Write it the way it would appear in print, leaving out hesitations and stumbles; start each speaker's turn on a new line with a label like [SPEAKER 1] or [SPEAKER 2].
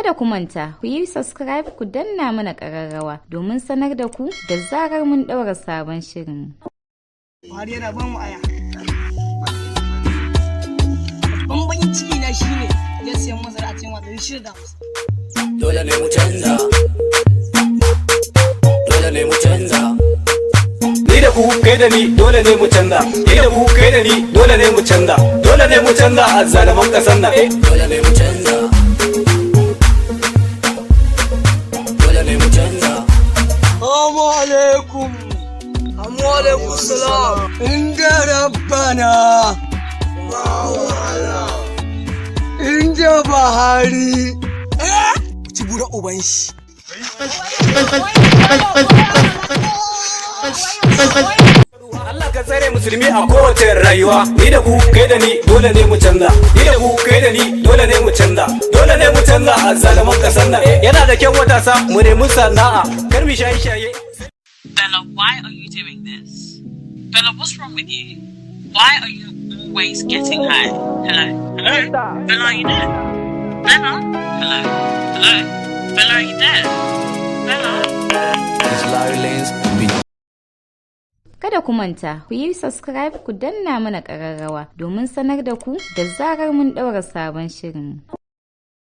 [SPEAKER 1] Kada ku manta, ku yi subscribe ku danna mana ƙararrawa domin sanar da ku da zarar mun ɗaura sabon shirin.
[SPEAKER 2] Buhari yana ban mu aya. Bambancin ciki na shine ya siyan masara a cikin wadda shi da
[SPEAKER 3] dole ne mu canza. Dole ne mu canza. Ni da ku kai da ni dole ne mu canza. Ni da ku kai da ni dole ne mu canza. Dole ne mu canza a zalaman kasan nan. Dole ne mu canza. Dole ne mu canza.
[SPEAKER 2] Assalamu alaikum. Assalamu alaikum salam. Inda rabbana Inda Buhari ci bura uban shi.
[SPEAKER 3] Allah ka tsare musulmi a kowace rayuwa. Ni da ku kai da ni dole ne mu canza. Ni da ku kai da ni dole ne mu canza. Dole ne mu canza a zalaman kasan nan. Yana da kyau matasa mu nemi sana'a kar mu shaye-shaye.
[SPEAKER 4] Bella, why are you doing this? Bella, what's wrong with you? Why are you always getting high? Hello? Hello? Bella, are you there? Bella? Hello? Hello? Bella, are you there? Bella?
[SPEAKER 1] Kada ku manta, ku yi subscribe ku danna mana ƙararrawa domin sanar da ku da zarar mun ɗaura sabon shirin.